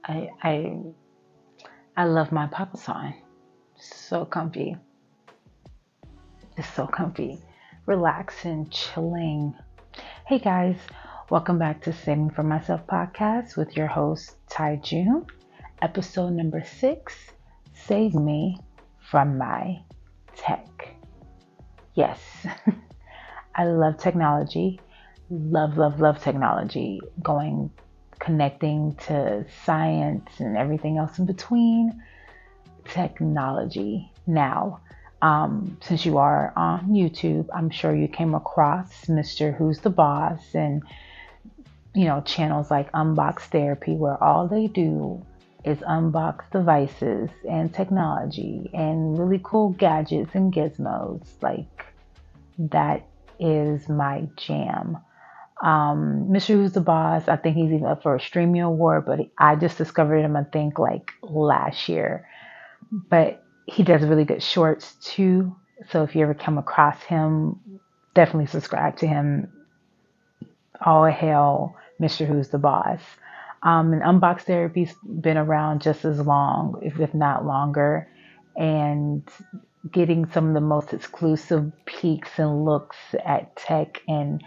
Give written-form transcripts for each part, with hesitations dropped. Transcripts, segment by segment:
I I I love my Papasan. So comfy. It's so comfy. Relaxing, chilling. Hey guys, welcome back to Saving for Myself podcast with your host Ty June. Episode number 6. Save me from my tech. Yes, I love technology. Love technology. Connecting to science and everything else in between. Technology. Now, since you are on YouTube, I'm sure you came across Mr. Who's the Boss and, channels like Unbox Therapy where all they do is unbox devices and technology and really cool gadgets and gizmos. Like, that is my jam. Mr. Who's the Boss, I think he's even up for a Streaming Award, but I just discovered him, I think, like last year. But he does really good shorts too. So if you ever come across him, definitely subscribe to him. All hail Mr. Who's the Boss. And Unbox Therapy's been around just as long, if not longer, and getting some of the most exclusive peeks and looks at tech and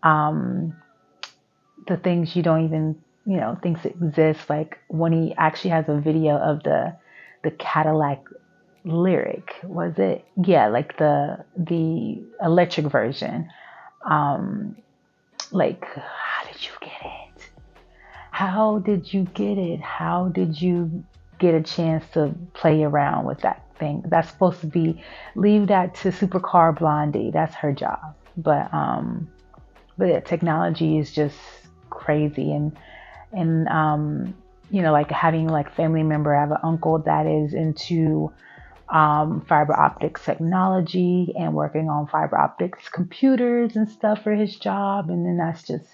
um, the things you don't even, things exist. Like when he actually has a video of the Cadillac lyric, was it? Yeah, like the electric version. Um, like, how did you get it? How did you get it? How did you get a chance to play around with that thing? That's supposed to be, leave that to Supercar Blondie. That's her job. But yeah, technology is just crazy, and like having like family member. I have an uncle that is into fiber optics technology and working on fiber optics computers and stuff for his job. And then that's just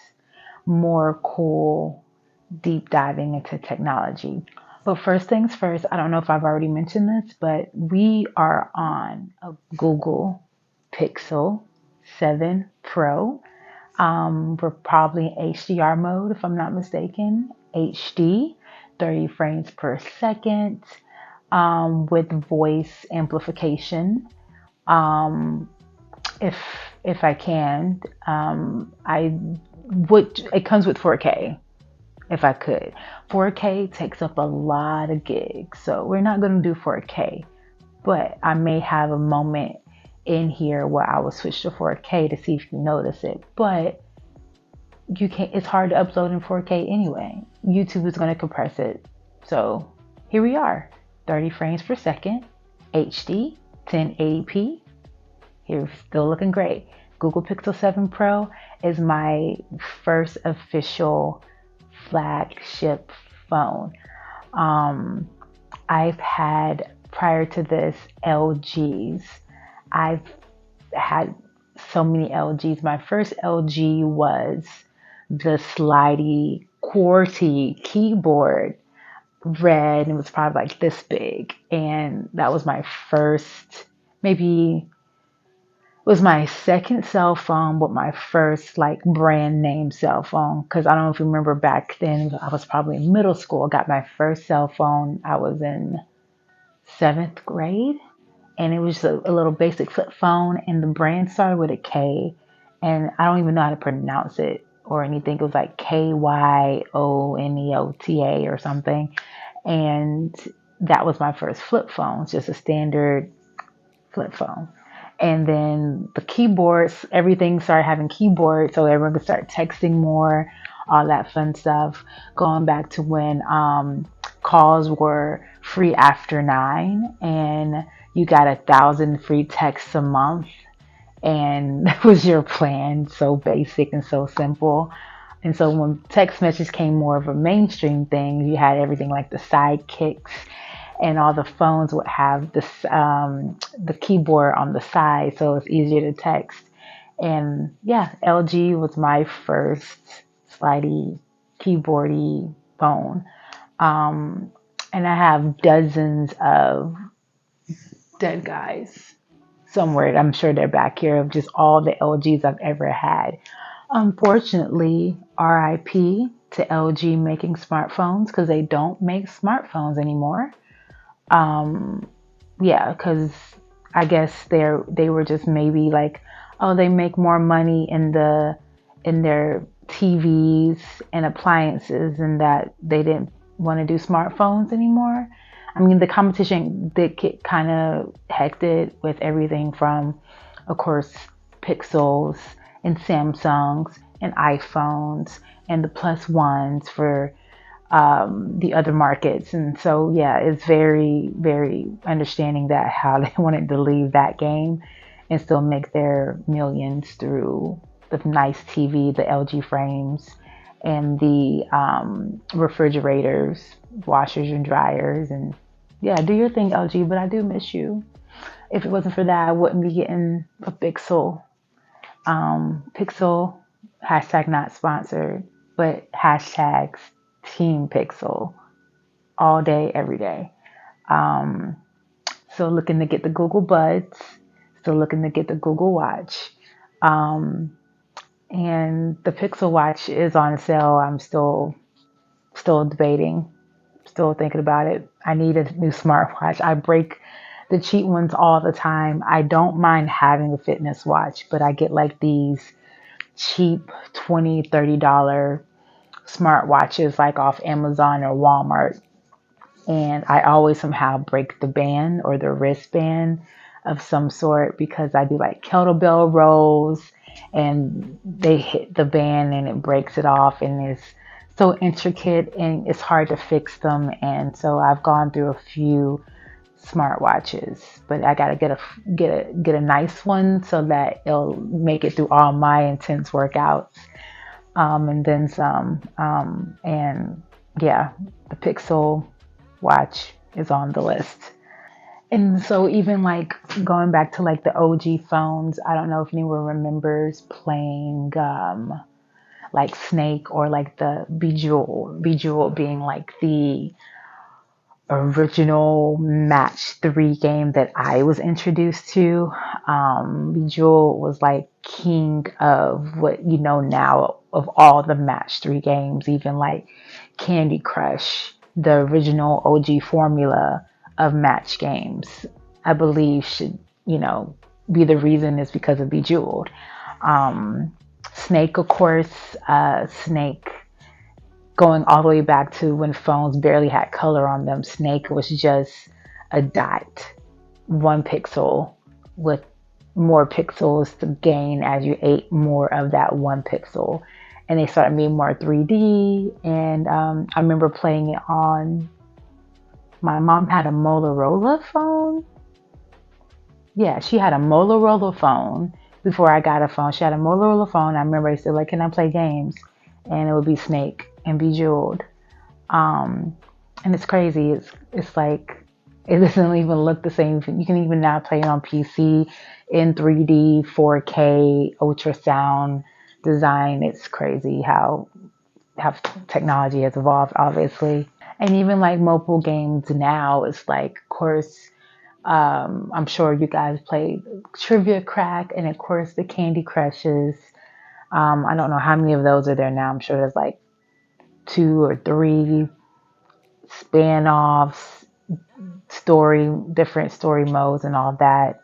more cool, deep diving into technology. But first things first, I don't know if I've already mentioned this, but we are on a Google Pixel 7 Pro. We're probably in HDR mode, if I'm not mistaken. HD, 30 frames per second, with voice amplification. Um, if if I can, I would. It comes with 4K. If I could, 4K takes up a lot of gigs, so we're not going to do 4K. But I may have a moment in here where I will switch to 4K to see if you notice it. But you can't. It's hard to upload in 4K anyway. YouTube is going to compress it. So here we are, 30 frames per second, HD, 1080p. Here, still looking great. Google Pixel 7 Pro is my first official flagship phone. I've had, prior to this, LGs. I've had so many LGs. My first LG was the slidey QWERTY keyboard, red, and it was probably like this big. And that was my first, maybe it was my second cell phone, but my first like brand name cell phone. Because I don't know if you remember, back then, I was probably in middle school. I got my first cell phone. I was in 7th grade. And it was a little basic flip phone. And the brand started with a K. And I don't even know how to pronounce it or anything. It was like KYONEOTA or something. And that was my first flip phone. It's just a standard flip phone. And then the keyboards, everything started having keyboards, so everyone could start texting more, all that fun stuff. Going back to when calls were free after 9, and you got 1,000 free texts a month, and that was your plan. So basic and so simple. And so when text messages came more of a mainstream thing, you had everything like the sidekicks, and all the phones would have this the keyboard on the side, so it's easier to text. And yeah, LG was my first slidey keyboardy phone. Um, and I have dozens of dead guys somewhere. I'm sure they're back here, of just all the LGs I've ever had. Unfortunately, RIP, to LG making smartphones because they don't make smartphones anymore. Um, yeah, because I guess they were just maybe like, oh, they make more money in their TVs and appliances, and that they didn't want to do smartphones anymore. I mean, the competition did get kind of hectic with everything from, of course, Pixels and Samsungs and iPhones and the plus ones for the other markets. And so, yeah, it's very, very understanding that how they wanted to leave that game and still make their millions through the nice TV, the LG frames, and the refrigerators, washers, and dryers. And yeah, do your thing, LG, but I do miss you. If it wasn't for that, I wouldn't be getting a Pixel. Pixel, hashtag not sponsored, but hashtags Team Pixel all day, every day. Um, Still looking to get the Google Buds, still looking to get the Google Watch. Um, and the Pixel Watch is on sale. I'm still debating, still thinking about it. I need a new smartwatch. I break the cheap ones all the time. I don't mind having a fitness watch, but I get like these cheap $20, $30 smartwatches like off Amazon or Walmart. And I always somehow break the band or the wristband of some sort because I do like kettlebell rows and they hit the band and it breaks it off, and it's so intricate and it's hard to fix them. And so I've gone through a few smartwatches, but I gotta get a nice one so that it'll make it through all my intense workouts, and then some. And yeah, the Pixel watch is on the list. And so even like going back to like the OG phones, I don't know if anyone remembers playing like Snake or like the Bejeweled being like the original match 3 game that I was introduced to. Bejeweled was like king of what you know now of all the match 3 games, even like Candy Crush, the original OG formula of match games, I believe should, be the reason is because of Bejeweled. Snake, of course, Snake going all the way back to when phones barely had color on them. Snake was just a dot, 1 pixel with more pixels to gain as you ate more of that 1 pixel. And they started being more 3D. And I remember playing it on, my mom had a Motorola phone. Yeah, she had a Motorola phone before I got a phone. She had a Motorola phone. I remember I said, like, can I play games? And it would be Snake and Bejeweled. And it's crazy. It's like, it doesn't even look the same. You can even now play it on PC in 3D, 4K, ultrasound design. It's crazy how technology has evolved, obviously. And even like mobile games now, it's like, of course, I'm sure you guys played Trivia Crack, and of course the Candy Crushes. I don't know how many of those are there now. I'm sure there's like 2 or 3 span-offs, different story modes and all that.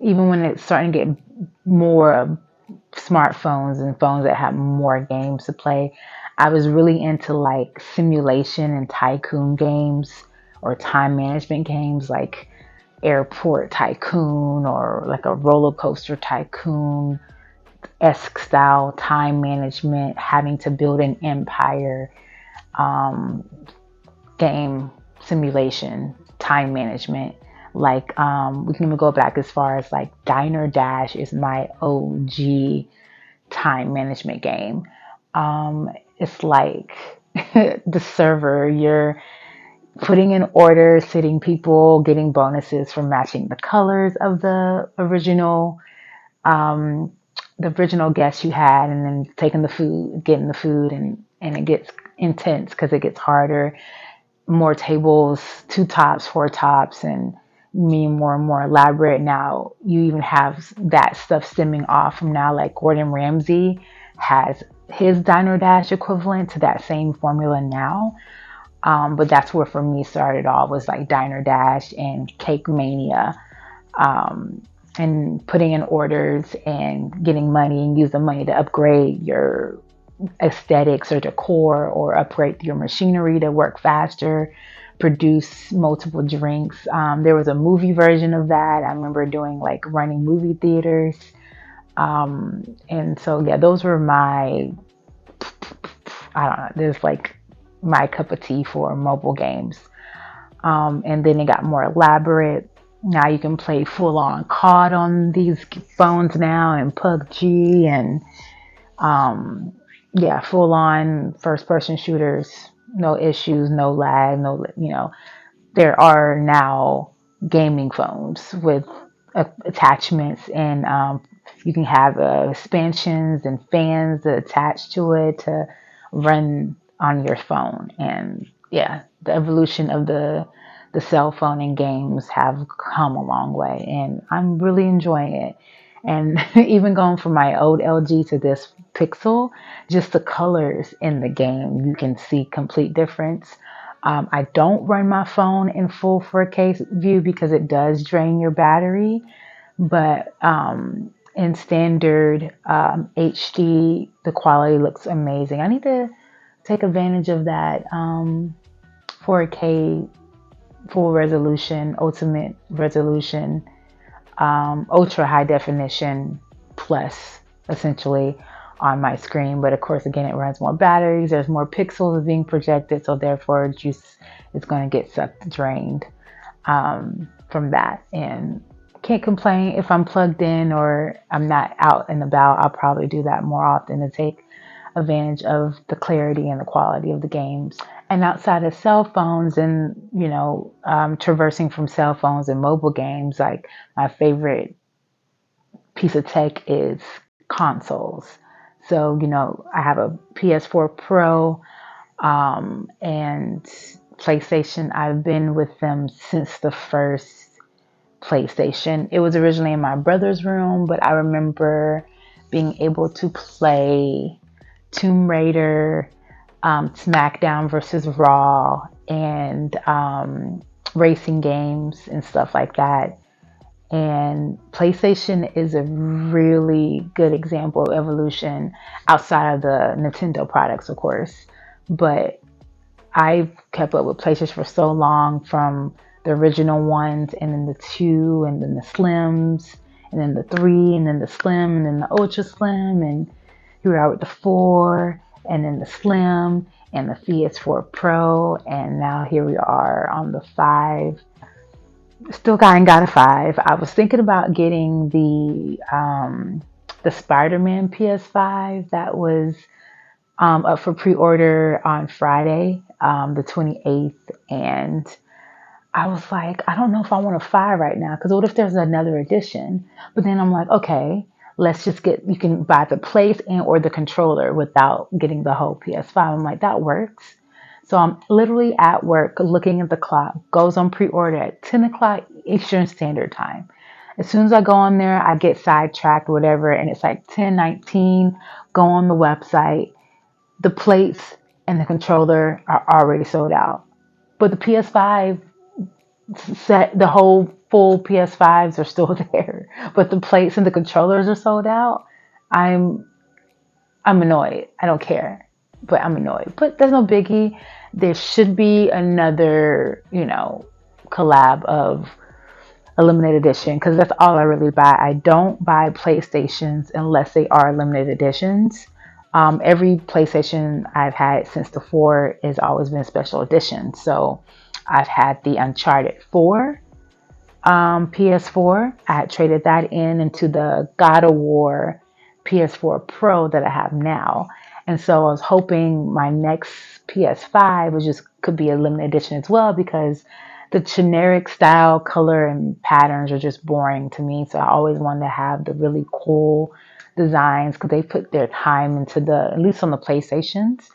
Even when it's starting to get more smartphones and phones that have more games to play, I was really into like simulation and tycoon games or time management games like Airport Tycoon or like a roller coaster tycoon esque style time management, having to build an empire, um, game simulation, time management. Like we can even go back as far as like Diner Dash is my OG time management game. It's like the server, you're putting in order, sitting people, getting bonuses for matching the colors of um, the original guest you had, and then taking the food, getting the food, and it gets intense because it gets harder. More tables, 2 tops, 4 tops, and being more and more elaborate. Now you even have that stuff stemming off from now, like Gordon Ramsay has his Diner Dash equivalent to that same formula now. But that's where for me started all was like Diner Dash and Cake Mania, um, and putting in orders and getting money and use the money to upgrade your aesthetics or decor or upgrade your machinery to work faster, produce multiple drinks. There was a movie version of that. I remember doing like running movie theaters. And so, yeah, those were I don't know, there's like my cup of tea for mobile games. And then it got more elaborate. Now you can play full on COD on these phones now and PUBG and yeah, full on first person shooters, no issues, no lag, no, there are now gaming phones with attachments and you can have expansions and fans attached to it to run on your phone. And yeah, the evolution of the cell phone and games have come a long way, and I'm really enjoying it. And even going from my old LG to this Pixel, just the colors in the game, you can see complete difference. I don't run my phone in full 4K view because it does drain your battery, but in standard HD, the quality looks amazing. I need to take advantage of that 4K full resolution, ultimate resolution, ultra high definition plus essentially on my screen. But of course, again, it runs more batteries. There's more pixels being projected, so therefore juice is going to get sucked, drained from that. And can't complain if I'm plugged in or I'm not out and about. I'll probably do that more often to take advantage of the clarity and the quality of the games. And outside of cell phones and, traversing from cell phones and mobile games, like my favorite piece of tech is consoles. So, I have a PS4 Pro and PlayStation. I've been with them since the first PlayStation. It was originally in my brother's room, but I remember being able to play Tomb Raider, SmackDown versus Raw, and racing games and stuff like that. And PlayStation is a really good example of evolution outside of the Nintendo products, of course. But I've kept up with PlayStation for so long, from the original ones, and then the two, and then the slims, and then the three, and then the slim, and then the ultra slim, and here we are with the four, and then the slim, and the PS4 Pro, and now here we are on the five. Still got a five. I was thinking about getting the Spider-Man PS5 that was up for pre-order on Friday, the 28th, and I was like, I don't know if I want a five right now, because what if there's another edition? But then I'm like, okay, let's just you can buy the place and or the controller without getting the whole PS5. I'm like, that works. So I'm literally at work looking at the clock, goes on pre-order at 10 o'clock Eastern Standard Time. As soon as I go on there, I get sidetracked, whatever, and it's like 10:19, go on the website. The plates and the controller are already sold out. But the PS5 set, the whole full PS5s are still there. But the plates and the controllers are sold out. I'm annoyed. I don't care, but I'm annoyed. But there's no biggie. There should be another, collab of a limited edition, because that's all I really buy. I don't buy PlayStations unless they are limited editions. Every PlayStation I've had since the 4 has always been special edition. So I've had the Uncharted 4 PS4. I had traded that into the God of War PS4 Pro that I have now. And so I was hoping my next PS5 could be a limited edition as well, because the generic style, color, and patterns are just boring to me. So I always wanted to have the really cool designs, because they put their time into at least on the PlayStations.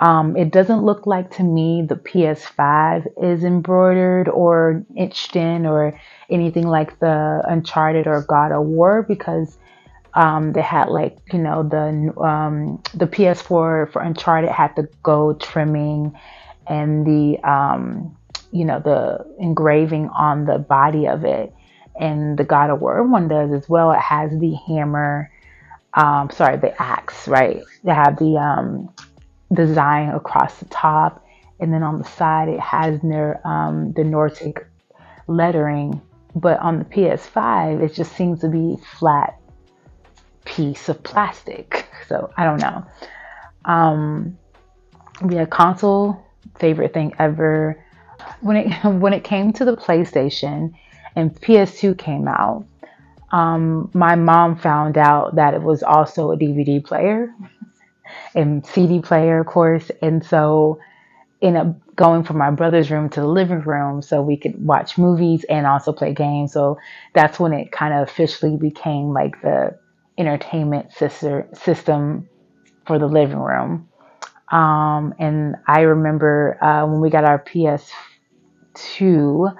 It doesn't look like to me the PS5 is embroidered or etched in or anything like the Uncharted or God of War, because they had like, the PS4 for Uncharted had the gold trimming and the engraving on the body of it. And the God of War one does as well. It has the hammer, the axe, right? They have the design across the top, and then on the side it has the Nordic lettering. But on the PS5, it just seems to be flat piece of plastic. So I don't know. Um, yeah, console, favorite thing ever. When it came to the PlayStation and PS2 came out, my mom found out that it was also a DVD player and CD player, of course, and so ended up going from my brother's room to the living room so we could watch movies and also play games. So that's when it kind of officially became like the entertainment system for the living room. And I remember when we got our PS2,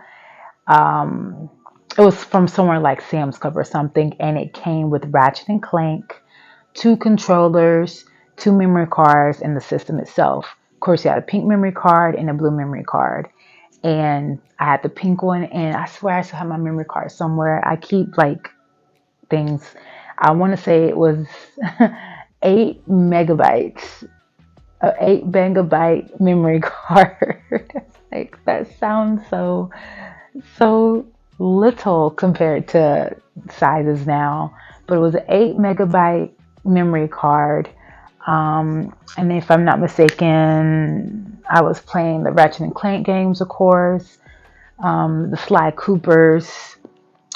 um, it was from somewhere like Sam's Club or something, and it came with Ratchet and Clank, two controllers, two memory cards, and the system itself. Of course, you had a pink memory card and a blue memory card. And I had the pink one, and I swear I still have my memory card somewhere. I keep like things. I want to say it was 8 megabytes, a 8 megabyte memory card. Like that sounds so little compared to sizes now, but it was an 8 megabyte memory card. And if I'm not mistaken, I was playing the Ratchet and Clank games, of course, the Sly Coopers.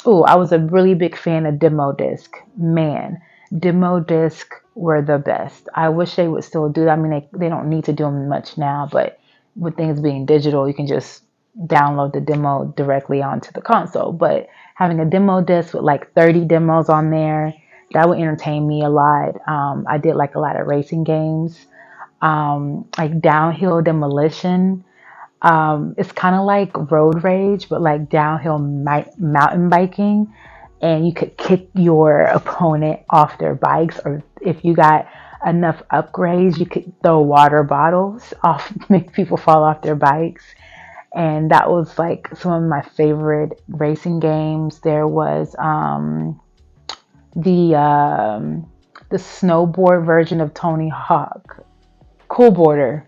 Oh, I was a really big fan of demo disc. Man, demo disc were the best. I wish they would still do that. I mean, they don't need to do them much now, but with things being digital, you can just download the demo directly onto the console. But having a demo disc with like 30 demos on there, that would entertain me a lot. I did like a lot of racing games, like Downhill Demolition. It's kind of like road rage, but like downhill mountain biking. And you could kick your opponent off their bikes, or if you got enough upgrades, you could throw water bottles off, make people fall off their bikes. And that was like some of my favorite racing games. There was the snowboard version of Tony Hawk, Cool Border.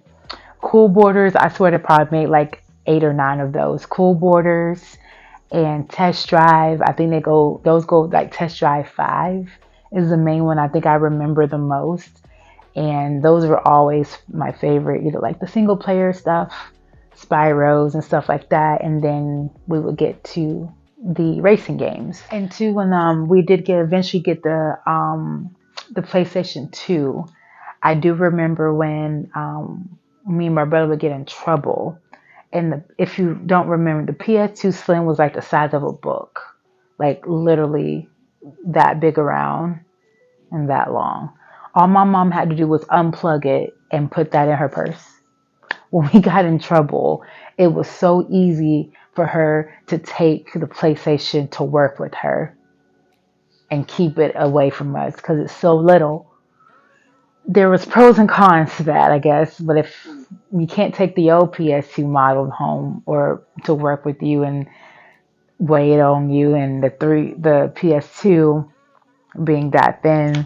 Cool Borders, I swear they probably made like 8 or 9 of those. Cool Borders and Test Drive. I think those go like Test Drive 5 is the main one I think I remember the most. And those were always my favorite, either like the single player stuff, Spyros and stuff like that. And then we would get to the racing games. And two, when we did eventually get the PlayStation 2, I do remember when me and my brother would get in trouble. And if you don't remember, the PS2 Slim was like the size of a book, like literally that big around and that long. All my mom had to do was unplug it and put that in her purse. When we got in trouble, it was so easy for her to take the PlayStation to work with her and keep it away from us because it's so little. There was pros and cons to that, I guess. But if you can't take the old PS2 model home or to work with you and weigh it on you, and the PS2 being that thin,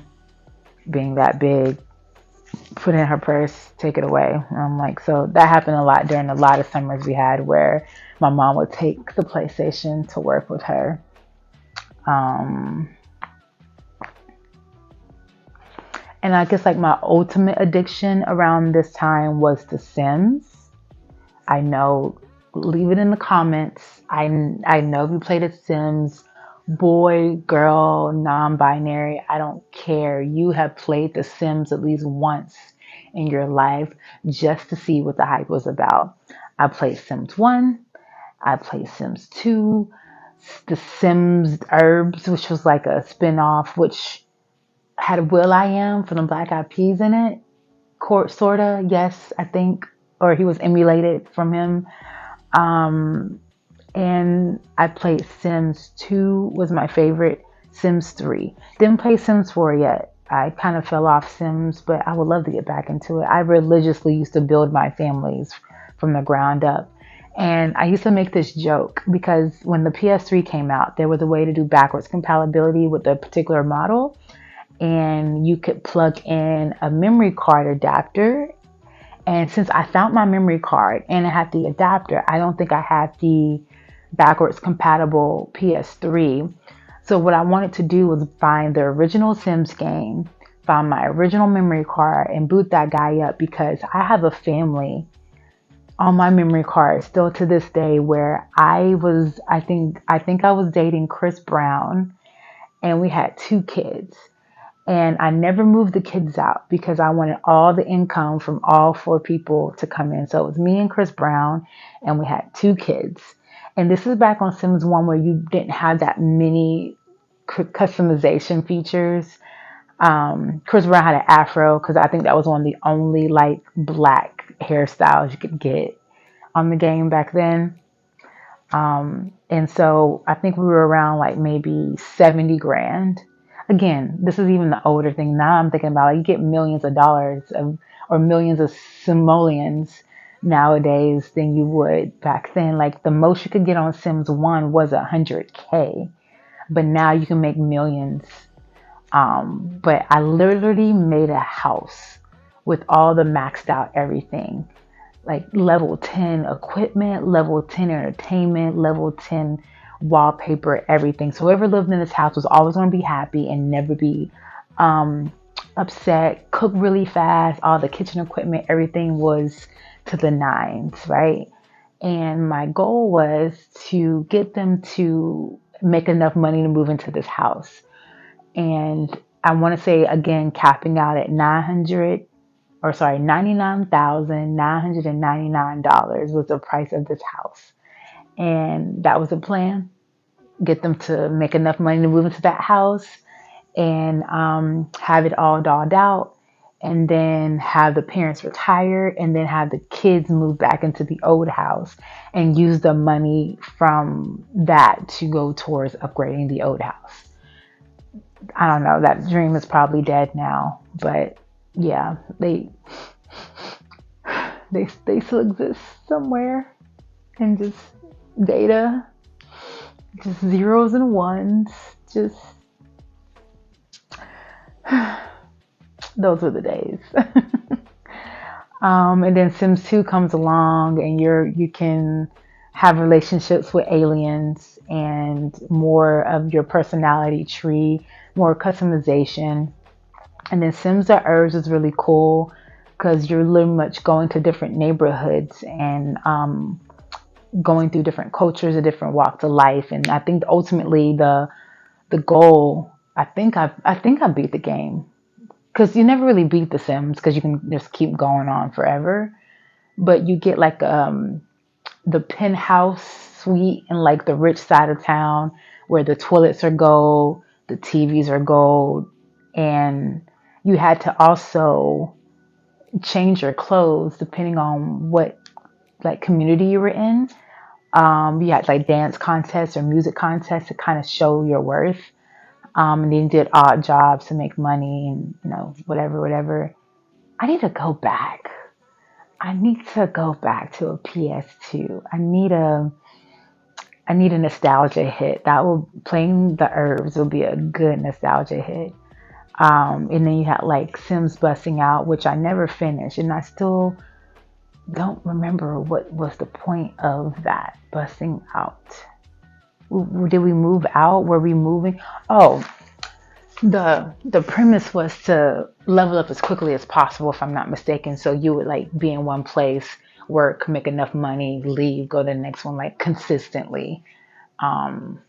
being that big, put it in her purse, take it away. So that happened a lot during a lot of summers we had where my mom would take the PlayStation to work with her. And I guess like my ultimate addiction around this time was The Sims. I know, leave it in the comments. I know if you played The Sims, boy, girl, non-binary, I don't care. You have played The Sims at least once in your life just to see what the hype was about. I played Sims 1. I played Sims 2. The Sims Herbs, which was like a spin-off, which had Will I Am from the Black Eyed Peas in it. sorta, yes, I think, or he was emulated from him. Um, and I played Sims 2 was my favorite. Sims 3. Didn't play Sims 4 yet. I kind of fell off Sims, but I would love to get back into it. I religiously used to build my families from the ground up. And I used to make this joke because when the PS3 came out, there was a way to do backwards compatibility with a particular model. And you could plug in a memory card adapter. And since I found my memory card and I had the adapter, I don't think I had the backwards compatible PS3. So what I wanted to do was find the original Sims game, find my original memory card and boot that guy up because I have a family on my memory card still to this day where I think I was dating Chris Brown and we had 2 kids. And I never moved the kids out because I wanted all the income from all 4 people to come in. So it was me and Chris Brown, and we had 2 kids. And this is back on Sims 1 where you didn't have that many customization features. Chris Brown had an afro because I think that was one of the only like black hairstyles you could get on the game back then. And so I think we were around like maybe 70 grand. Again, this is even the older thing. Now I'm thinking about like you get millions of dollars of, or millions of simoleons nowadays than you would back then. Like the most you could get on Sims 1 was 100K, but now you can make millions. But I literally made a house with all the maxed out everything like level 10 equipment, level 10 entertainment, level 10 wallpaper, everything. So whoever lived in this house was always going to be happy and never be um, upset. Cook really fast. All the kitchen equipment, everything was to the nines, right? And my goal was to get them to make enough money to move into this house. And I want to say again, capping out at 900 or sorry, $99,999 was the price of this house. And that was the plan. Get them to make enough money to move into that house and have it all dolled out. And then have the parents retire and then have the kids move back into the old house and use the money from that to go towards upgrading the old house. I don't know. That dream is probably dead now, but yeah, they still exist somewhere and just data, just zeros and ones, just those were the days. And then Sims 2 comes along and you can have relationships with aliens and more of your personality tree, more customization. And then Sims the Herbs is really cool because you're really much going to different neighborhoods and going through different cultures and different walks of life. And I think ultimately the goal, I think I beat the game because you never really beat the Sims because you can just keep going on forever. But you get like the penthouse suite in like the rich side of town where the toilets are gold, the TVs are gold, and you had to also change your clothes depending on what like community you were in. You had like dance contests or music contests to kind of show your worth. And then you did odd jobs to make money and whatever. I need to go back. I need to go back to a PS2. I need a nostalgia hit. That will playing the herbs will be a good nostalgia hit. And then you had like Sims busting out, which I never finished, and I still don't remember what was the point of that busting out. Did we move out? Were we moving? Oh, the premise was to level up as quickly as possible, if I'm not mistaken. So you would like be in one place, work, make enough money, leave, go to the next one, like consistently. Um,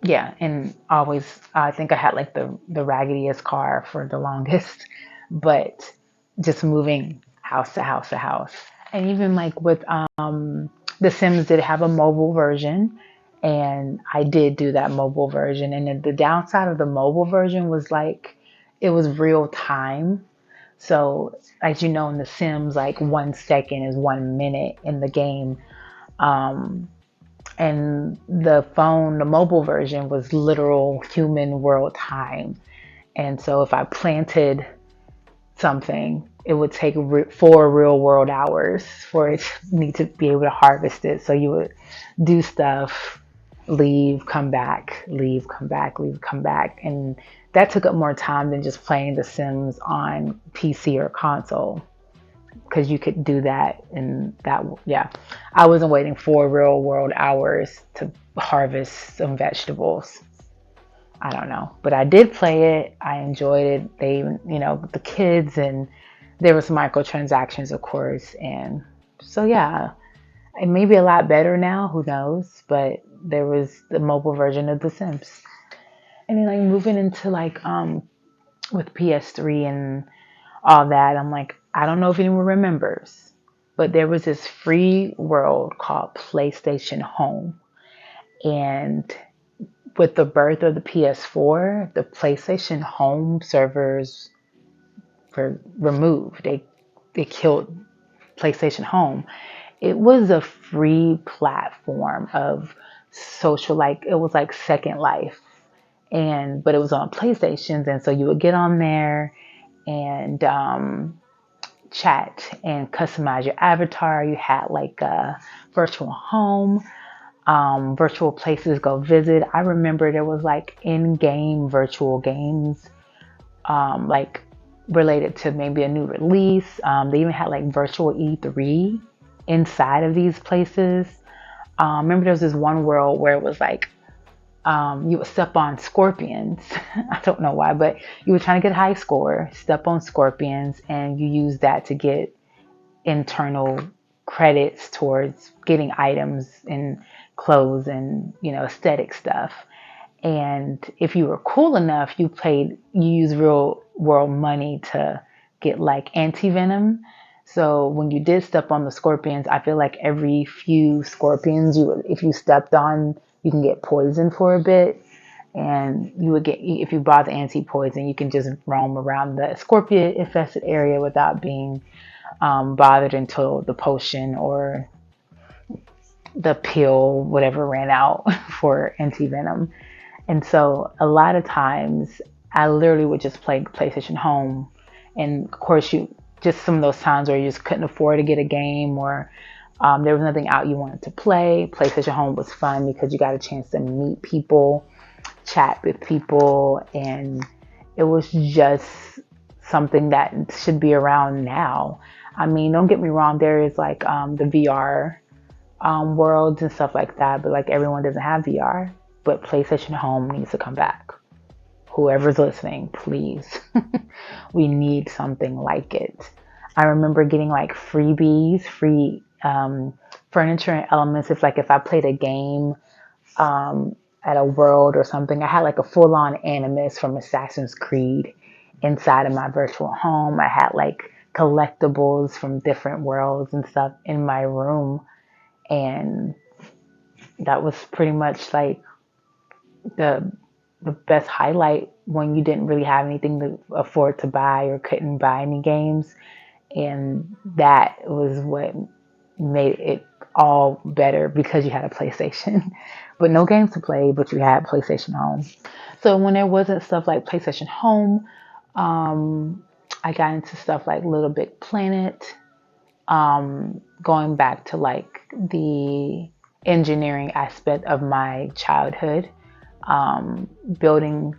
yeah, and always I think I had like the raggediest car for the longest, but just moving house to house to house. And even like with The Sims did have a mobile version, and I did do that mobile version. And then the downside of the mobile version was like it was real time. So as you know, in The Sims, like 1 second is 1 minute in the game. Um, and the mobile version was literal human world time. And so if I planted something, it would take 4 real world hours for it to need to be able to harvest it. So you would do stuff, leave, come back, leave, come back, leave, come back. And that took up more time than just playing The Sims on PC or console, because you could do that. And that, yeah, I wasn't waiting 4 real world hours to harvest some vegetables. I don't know, but I did play it. I enjoyed it. They, the kids, and there was microtransactions, of course. And so, yeah, it may be a lot better now. Who knows? But there was the mobile version of The Sims. And then like moving into like, with PS3 and all that, I'm like, I don't know if anyone remembers, but there was this free world called PlayStation Home. And with the birth of the PS4, the PlayStation Home servers were removed. They killed PlayStation Home. It was a free platform of social, like it was like Second Life, and but it was on PlayStations, and so you would get on there and chat and customize your avatar. You had like a virtual home, virtual places to go visit. I remember there was like in-game virtual games, like related to maybe a new release. They even had like virtual E3 inside of these places. Remember there was this one world where it was like, you would step on scorpions. I don't know why, but you were trying to get a high score, step on scorpions, and you use that to get internal credits towards getting items and clothes and, aesthetic stuff. And if you were cool enough, you used real world money to get like anti-venom. So when you did step on the scorpions, I feel like every few scorpions, if you stepped on, you can get poisoned for a bit. And you would get, if you bought the anti-poison, you can just roam around the scorpion infested area without being bothered until the potion or the pill, whatever, ran out for anti-venom. And so a lot of times I literally would just play PlayStation Home. And of course, you just some of those times where you just couldn't afford to get a game, or there was nothing out you wanted to play. PlayStation Home was fun because you got a chance to meet people, chat with people, and it was just something that should be around now. I mean, don't get me wrong, there is like the VR worlds and stuff like that, but like everyone doesn't have VR. But PlayStation Home needs to come back. Whoever's listening, please. We need something like it. I remember getting like freebies, free furniture and elements. If I played a game at a world or something, I had like a full-on Animus from Assassin's Creed inside of my virtual home. I had like collectibles from different worlds and stuff in my room. And that was pretty much like the best highlight when you didn't really have anything to afford to buy or couldn't buy any games. And that was what made it all better, because you had a PlayStation. But no games to play, but you had PlayStation Home. So when there wasn't stuff like PlayStation Home, I got into stuff like Little Big Planet, going back to like the engineering aspect of my childhood, building,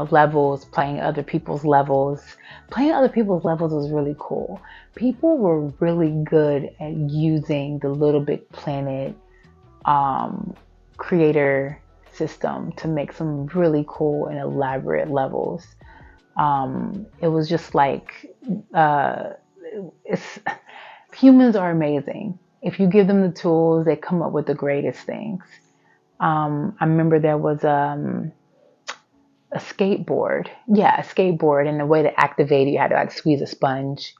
levels, playing other people's levels. Playing other people's levels was really cool. People were really good at using the Little Big Planet creator system to make some really cool and elaborate levels. It was just like, it's humans are amazing. If you give them the tools, they come up with the greatest things. I remember there was a skateboard. Yeah, a skateboard. And the way to activate it, you had to like squeeze a sponge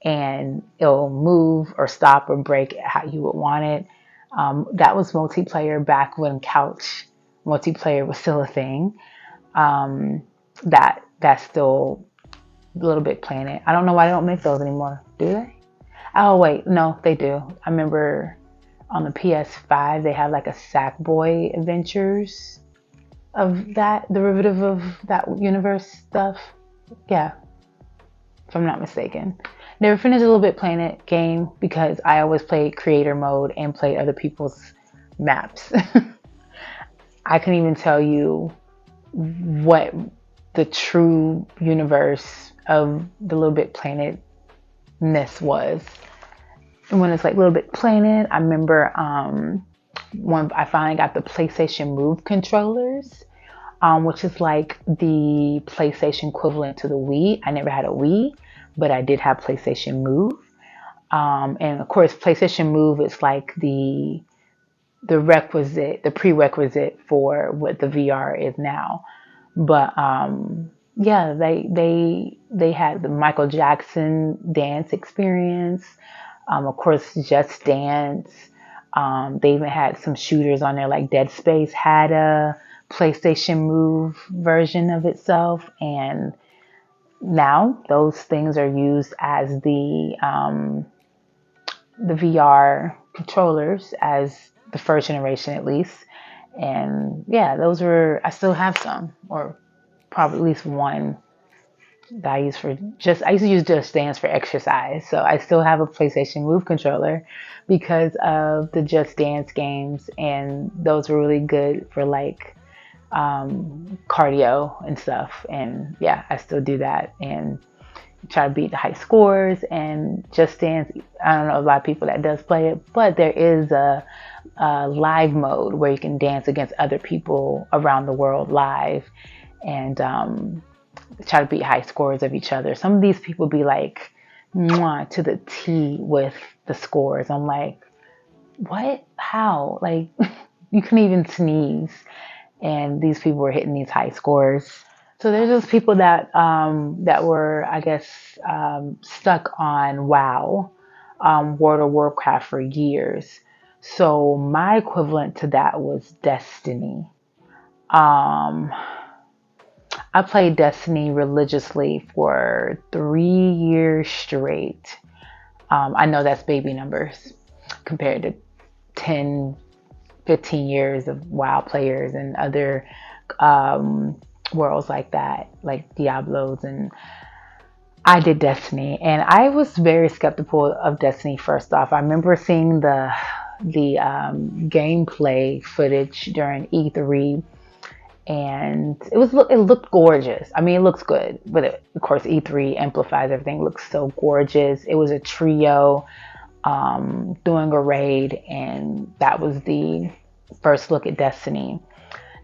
and it'll move or stop or break how you would want it. That was multiplayer back when couch multiplayer was still a thing. That's still Little Big Planet. I don't know why they don't make those anymore. Do they? Oh wait, no, they do. I remember on the PS5 they had like a Sackboy Adventures of that derivative of that universe stuff. Yeah, if I'm not mistaken. Never finished a Little Bit Planet game because I always played creator mode and played other people's maps. I couldn't even tell you what the true universe of the Little Bit Planet ness was. And when it's like Little Bit Planet, I remember when I finally got the PlayStation Move controllers, which is like the PlayStation equivalent to the Wii. I never had a Wii, but I did have PlayStation Move. And of course, PlayStation Move is like the prerequisite for what the VR is now. But yeah, they had the Michael Jackson dance experience. Of course, Just Dance. They even had some shooters on there, like Dead Space had a PlayStation Move version of itself, and now those things are used as the VR controllers, as the first generation at least. And yeah, I still have some, or probably at least one that I used to use Just Dance for exercise. So I still have a PlayStation Move controller because of the Just Dance games. And those were really good for like cardio and stuff. And yeah, I still do that and try to beat the high scores. And Just Dance, I don't know a lot of people that does play it, but there is a live mode where you can dance against other people around the world live and try to beat high scores of each other. Some of these people be like mwah, to the T with the scores. I'm like, what? How? Like, you couldn't even sneeze. And these people were hitting these high scores. So there's those people that were, I guess, stuck on WoW, World of Warcraft for years. So my equivalent to that was Destiny. I played Destiny religiously for 3 years straight. I know that's baby numbers compared to 10, 15 years of WoW players and other worlds like that, like Diablos. And I did Destiny, and I was very skeptical of Destiny. First off, I remember seeing the gameplay footage during E3, and it looked gorgeous. I mean, it looks good, but of course E3 amplifies everything. It looks so gorgeous. It was a trio doing a raid, and that was the first look at Destiny.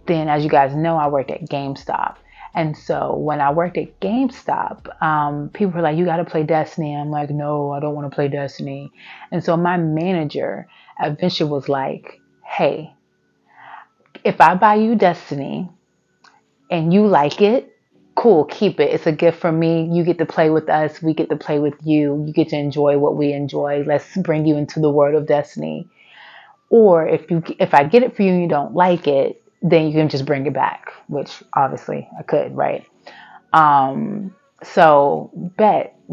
Then, as you guys know, I worked at GameStop. And so when I worked at GameStop, people were like, you got to play Destiny. I'm like, no, I don't want to play Destiny. And so my manager eventually was like, hey, if I buy you Destiny and you like it, cool, keep it. It's a gift from me. You get to play with us. We get to play with you. You get to enjoy what we enjoy. Let's bring you into the world of Destiny. Or if I get it for you and you don't like it, then you can just bring it back, which obviously I could, right? So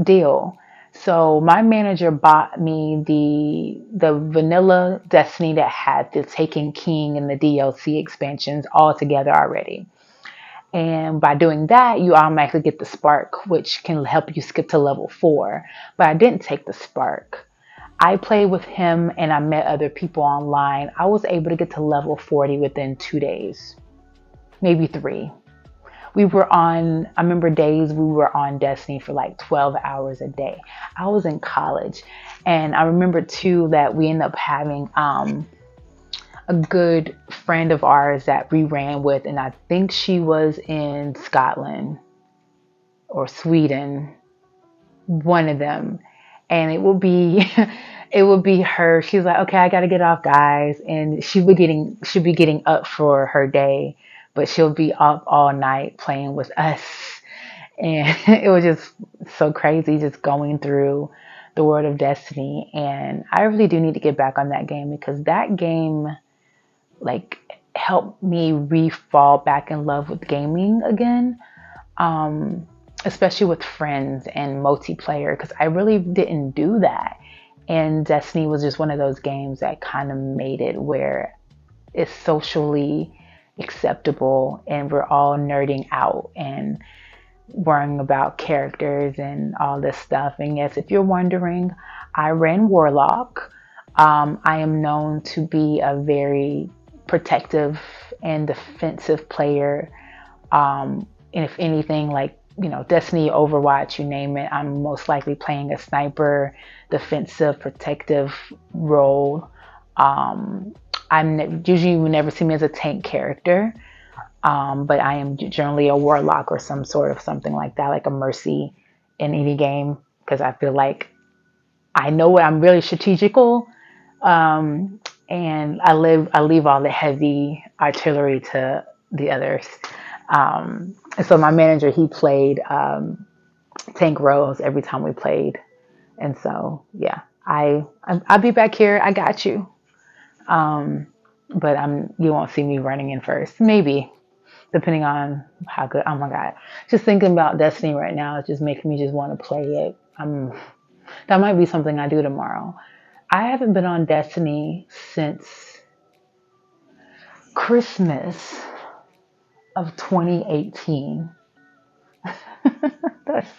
deal. So my manager bought me the vanilla Destiny that had the Taken King and the DLC expansions all together already. And by doing that, you automatically get the Spark, which can help you skip to level 4. But I didn't take the Spark. I played with him and I met other people online. I was able to get to level 40 within 2 days, maybe 3. I remember days we were on Destiny for like 12 hours a day. I was in college, and I remember too that we ended up having a good friend of ours that we ran with, and I think she was in Scotland or Sweden, one of them. And it would be her. She's like, okay, I gotta get off, guys. And she'll be getting up for her day, but she'll be up all night playing with us. And it was just so crazy, just going through the world of Destiny. And I really do need to get back on that game, because that game like helped me fall back in love with gaming again. especially with friends and multiplayer, because I really didn't do that. And Destiny was just one of those games that kind of made it where it's socially acceptable and we're all nerding out and worrying about characters and all this stuff. And yes, if you're wondering, I ran Warlock. I am known to be a very protective and defensive player. And if anything, like, Destiny, Overwatch, you name it, I'm most likely playing a sniper, defensive, protective role. Usually you will never see me as a tank character. But I am generally a warlock or some sort of something like that, like a mercy in any game, because I feel like I know what I'm really strategical. And I leave all the heavy artillery to the others. And so my manager, he played tank roles every time we played. And so, yeah, I'll be back here. I got you. But you won't see me running in first. Maybe, depending on how good. Oh my God. Just thinking about Destiny right now, it's just making me just want to play it. That might be something I do tomorrow. I haven't been on Destiny since Christmas of 2018. That's,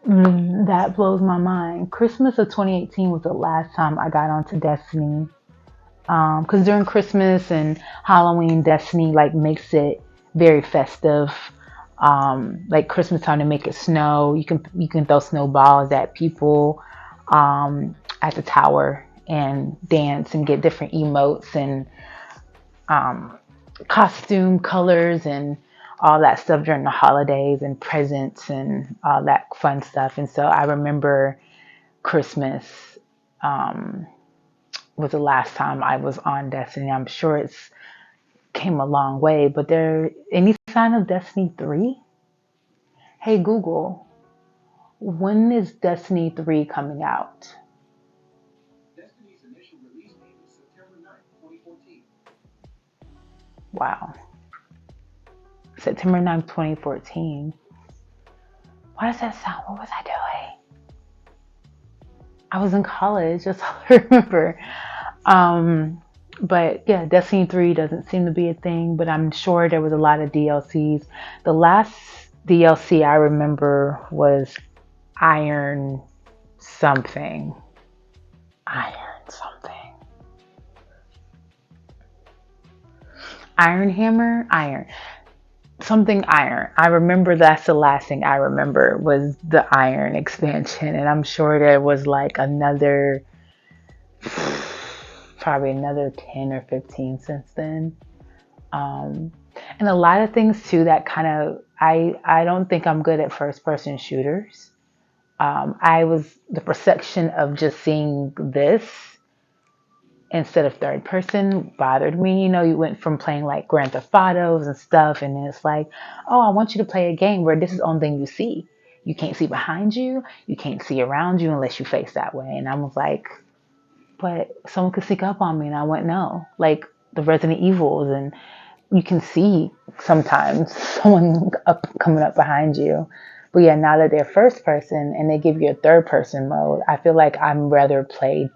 that blows my mind. Christmas of 2018 was the last time I got onto Destiny. Because during Christmas and Halloween, Destiny like makes it very festive. Like Christmas time to make it snow. You can throw snowballs at people at the tower and dance and get different emotes and costume colors and all that stuff during the holidays and presents and all that fun stuff. And so I remember Christmas was the last time I was on Destiny. I'm sure it's came a long way, but there any sign of Destiny 3? Hey Google, when is Destiny 3 coming out? Destiny's initial release date was September 9th, 2014. Wow. September 9th, 2014. Why does that sound? What was I doing? I was in college, that's all I remember. But yeah, Destiny 3 doesn't seem to be a thing, but I'm sure there was a lot of DLCs. The last DLC I remember was Iron something. Iron something. Iron Hammer? Iron. Something Iron. I remember that's the last thing I remember was the Iron expansion. And I'm sure there was like probably another 10 or 15 since then. And a lot of things too that kind of, I don't think I'm good at first person shooters. The perception of just seeing this instead of third person bothered me. You went from playing like Grand Theft Autos and stuff, and then it's like, oh, I want you to play a game where this is the only thing you see. You can't see behind you. You can't see around you unless you face that way. And I was like, but someone could sneak up on me and I wouldn't know. Like the Resident Evils, and you can see sometimes someone coming up behind you. But yeah, now that they're first person and they give you a third person mode, I feel like I'm rather played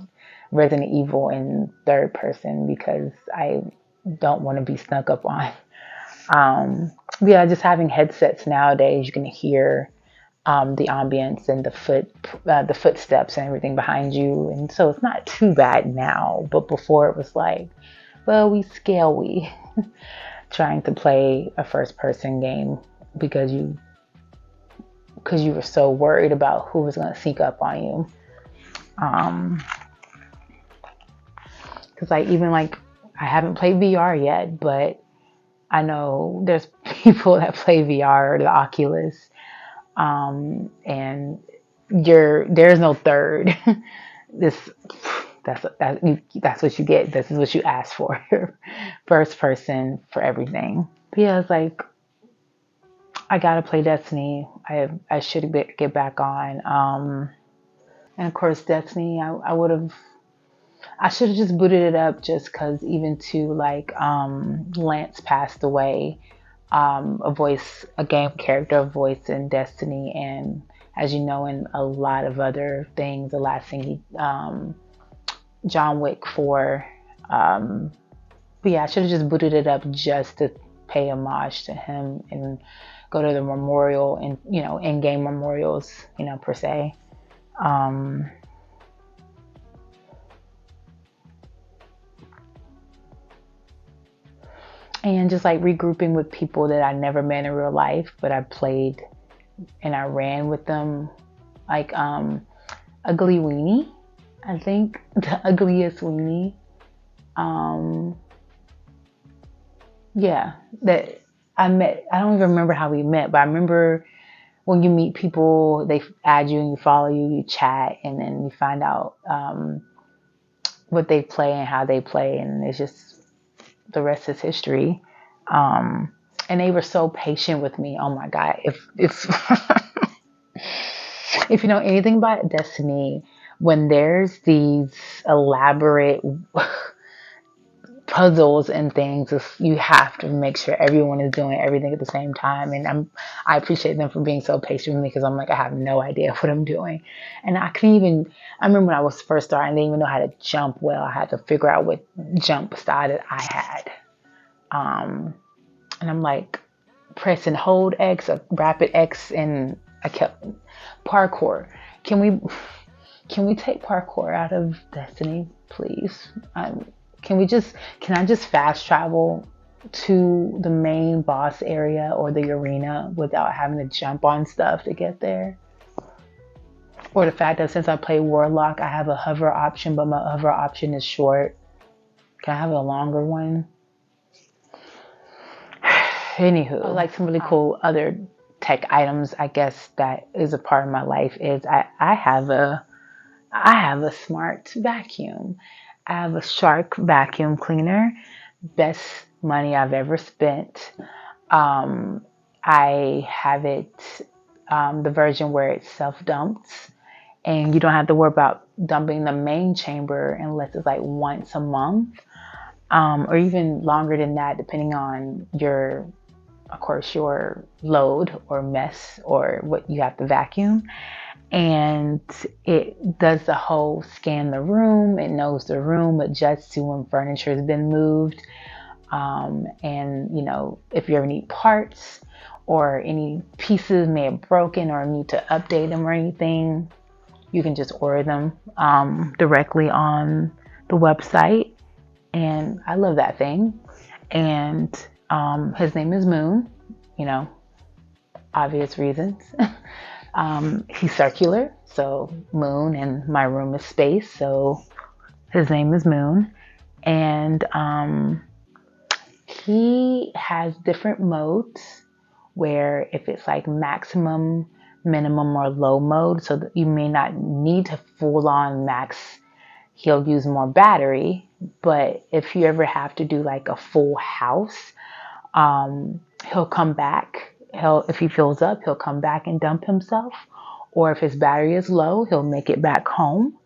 Resident Evil in third person because I don't want to be snuck up on. Yeah, just having headsets nowadays, you can hear the ambience and the footsteps and everything behind you, and so it's not too bad now. But before it was like, well, we trying to play a first person game because you were so worried about who was going to sneak up on you. Because I haven't played VR yet, but I know there's people that play VR or the Oculus, and there's no third. That's what you get. This is what you ask for. First person for everything. But yeah, it's like I gotta play Destiny. I should get back on. And of course, Destiny. I should have just booted it up just because even too, like, Lance passed away a game character voice in Destiny, and as you know, in a lot of other things. The last thing John Wick 4. But yeah, I should have just booted it up just to pay homage to him and go to the memorial and, in-game memorials, per se. And just like regrouping with people that I never met in real life, but I played and I ran with them. Like Ugly Weenie, I think, the ugliest weenie. Yeah, that I met. I don't even remember how we met, but I remember when you meet people, they add you and you follow you, you chat, and then you find out what they play and how they play, and it's just the rest is history. And they were so patient with me. Oh my God! If if you know anything about Destiny, when there's these elaborate puzzles and things, you have to make sure everyone is doing everything at the same time. And I appreciate them for being so patient with me, because I'm like, I have no idea what I'm doing. And I remember when I was first starting, I didn't even know how to jump well. I had to figure out what jump style that I had. And I'm like pressing hold X or rapid X, and I kept parkour. Can we take parkour out of Destiny, please? Can I just fast travel to the main boss area or the arena without having to jump on stuff to get there? Or the fact that since I play Warlock, I have a hover option, but my hover option is short. Can I have a longer one? Anywho, like some really cool other tech items, I guess, that is a part of my life is I have a smart vacuum. I have a Shark vacuum cleaner. Best money I've ever spent. I have it, the version where it self-dumps, and you don't have to worry about dumping the main chamber unless it's like once a month, or even longer than that, depending on your load or mess or what you have to vacuum. And it does the whole scan the room. It knows the room, adjusts to when furniture has been moved. And if you ever need parts or any pieces may have broken or need to update them or anything, you can just order them directly on the website. And I love that thing. And his name is Moon, obvious reasons. He's circular, so Moon, and my room is space, so his name is Moon. And he has different modes where if it's like maximum, minimum, or low mode, so that you may not need to full on max, he'll use more battery. But if you ever have to do like a full house, he'll come back. If he fills up, he'll come back and dump himself. Or if his battery is low, he'll make it back home,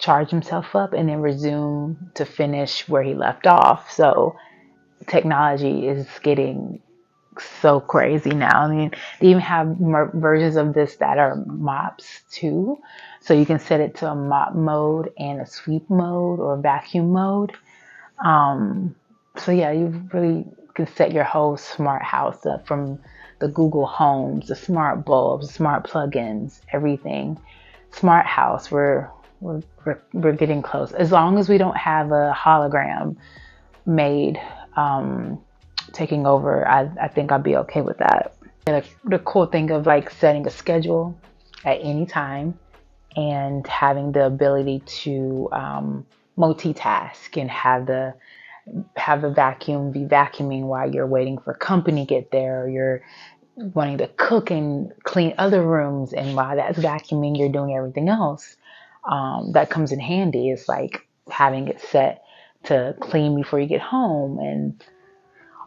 charge himself up, and then resume to finish where he left off. So technology is getting so crazy now. I mean, they even have versions of this that are mops too. So you can set it to a mop mode and a sweep mode or vacuum mode. So yeah, you really can set your whole smart house up, from the Google Homes, the smart bulbs, smart plugins, everything. Smart house. We're getting close. As long as we don't have a hologram made taking over, I think I'll be okay with that. The cool thing of like setting a schedule at any time and having the ability to multitask and have the vacuum be vacuuming while you're waiting for company to get there, or you're wanting to cook and clean other rooms, and while that's vacuuming, you're doing everything else. That comes in handy. It's like having it set to clean before you get home, and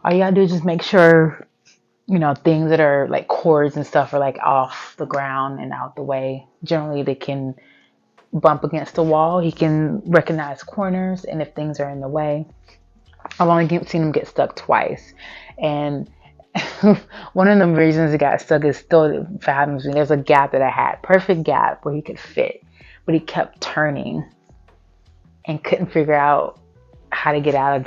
all you gotta do is just make sure things that are like cords and stuff are like off the ground and out the way. Generally they can bump against the wall. He can recognize corners, and if things are in the way, I've only seen him get stuck twice. And One of the reasons it got stuck is still fathoms me. There's a gap that I had, perfect gap where he could fit, but he kept turning and couldn't figure out how to get out of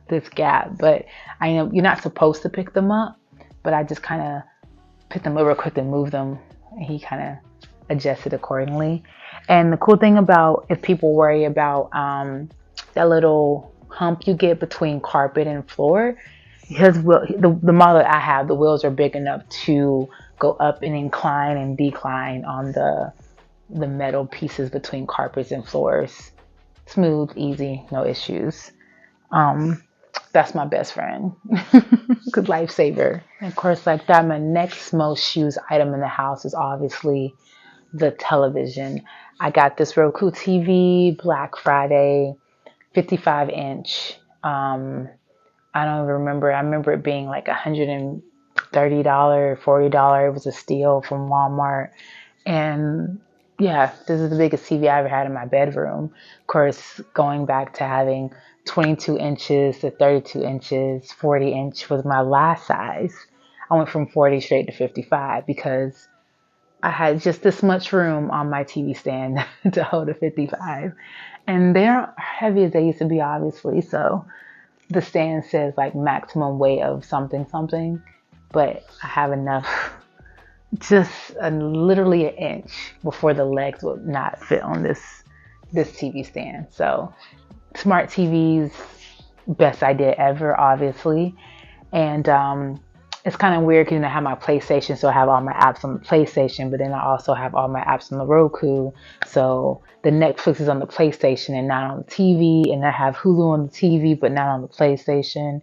this gap. But I know you're not supposed to pick them up, but I just kind of picked them up real quick and moved them, and he kind of adjusted accordingly. And the cool thing about, if people worry about that little hump you get between carpet and floor, because the model that I have, the wheels are big enough to go up and incline and decline on the metal pieces between carpets and floors. Smooth, easy, no issues. That's my best friend. Good lifesaver. And of course, like that, my next most used item in the house is obviously the television. I got this Roku TV Black Friday, 55 inch. I don't even remember. I remember it being like $130, $40. It was a steal from Walmart. And yeah, this is the biggest TV I ever had in my bedroom. Of course, going back to having 22 inches to 32 inches, 40 inch was my last size. I went from 40 straight to 55 because I had just this much room on my TV stand to hold a 55. And they aren't heavy as they used to be, obviously. So the stand says like maximum weight of something something, but I have enough, just literally an inch before the legs would not fit on this TV stand. So smart TVs, best idea ever, obviously. And it's kind of weird because I have my PlayStation, so I have all my apps on the PlayStation, but then I also have all my apps on the Roku. So the Netflix is on the PlayStation and not on the TV, and I have Hulu on the TV, but not on the PlayStation.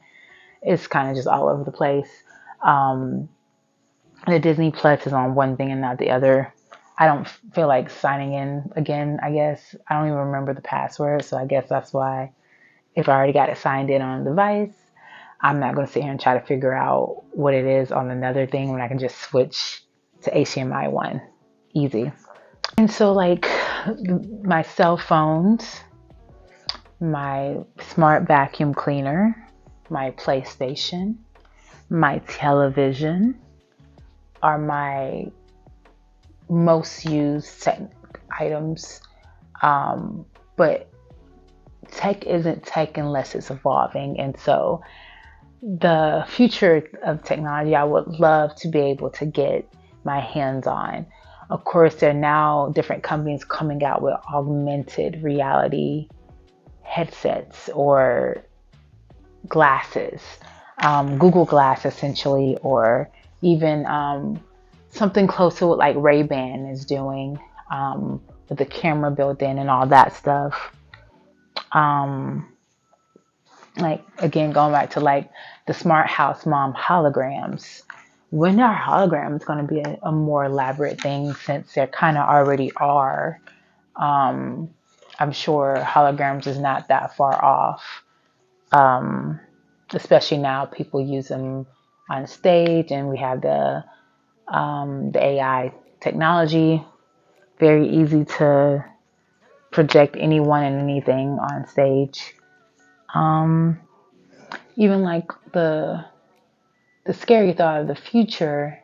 It's kind of just all over the place. The Disney Plus is on one thing and not the other. I don't feel like signing in again, I guess. I don't even remember the password, so I guess that's why, if I already got it signed in on a device, I'm not going to sit here and try to figure out what it is on another thing when I can just switch to HDMI 1. Easy. And so like my cell phones, my smart vacuum cleaner, my PlayStation, my television are my most used tech items. But tech isn't tech unless it's evolving. And so the future of technology, I would love to be able to get my hands on. Of course, there are now different companies coming out with augmented reality headsets or glasses, Google Glass essentially, or even something close to what like Ray-Ban is doing with the camera built in and all that stuff. Like again, going back to like the smart house mom holograms. When are holograms going to be a more elaborate thing, since they kind of already are? I'm sure holograms is not that far off. Especially now, people use them on stage, and we have the AI technology. Very easy to project anyone and anything on stage. Even like the scary thought of the future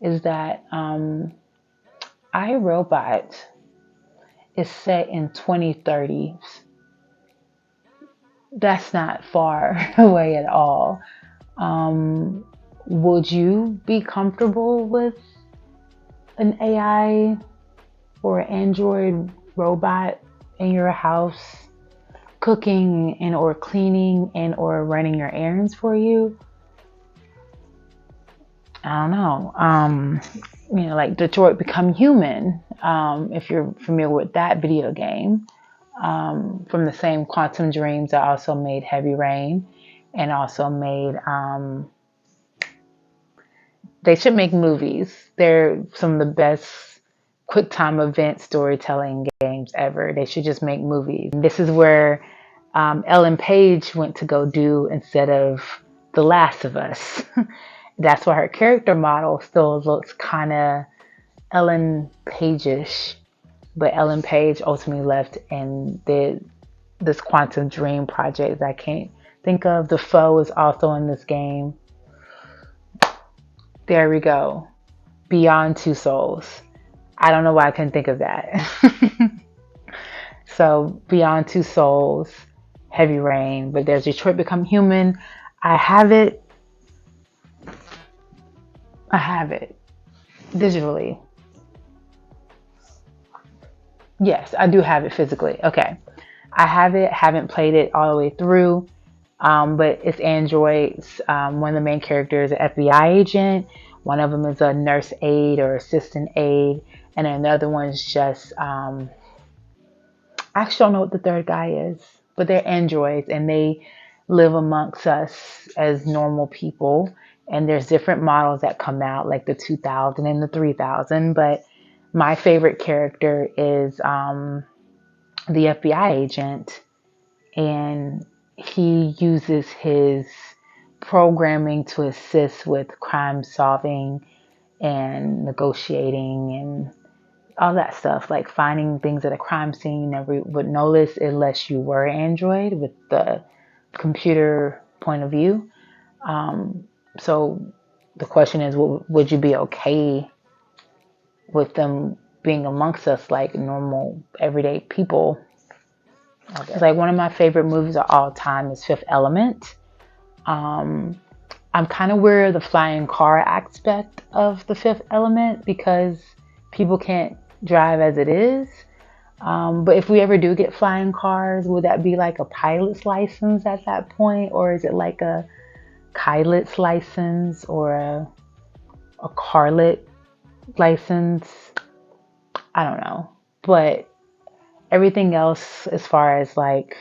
is that iRobot is set in 2030s. That's not far away at all. Would you be comfortable with an AI or Android robot in your house cooking and or cleaning and or running your errands for you? I don't know. Like Detroit Become Human, if you're familiar with that video game. From the same Quantum Dreams that also made Heavy Rain, and also made, they should make movies. They're some of the best quick time event storytelling games ever. They should just make movies. This is where Ellen Page went to go do instead of The Last of Us. That's why her character model still looks kind of Ellen Page-ish. But Ellen Page ultimately left and did this Quantum Dream project that I can't think of. The Foe is also in this game. There we go. Beyond Two Souls. I don't know why I couldn't think of that. So Beyond Two Souls, Heavy Rain, but there's Detroit Become Human. I have it. I have it digitally. Yes, I do have it physically. Okay. I have it, haven't played it all the way through. But it's androids. One of the main characters is an FBI agent. One of them is a nurse aide or assistant aide. And another one's just, I actually don't know what the third guy is, but they're androids and they live amongst us as normal people. And there's different models that come out, like the 2000 and the 3000. But my favorite character is the FBI agent, and he uses his programming to assist with crime solving and negotiating and all that stuff, like finding things at a crime scene you never would notice unless you were Android with the computer point of view. So the question is, would you be okay with them being amongst us like normal everyday people? It's like one of my favorite movies of all time is Fifth Element. I'm kind of weird of the flying car aspect of the Fifth Element because people can't drive as it is. But if we ever do get flying cars, would that be like a pilot's license at that point? Or is it like a pilot's license or a carlet license? I don't know. But everything else as far as like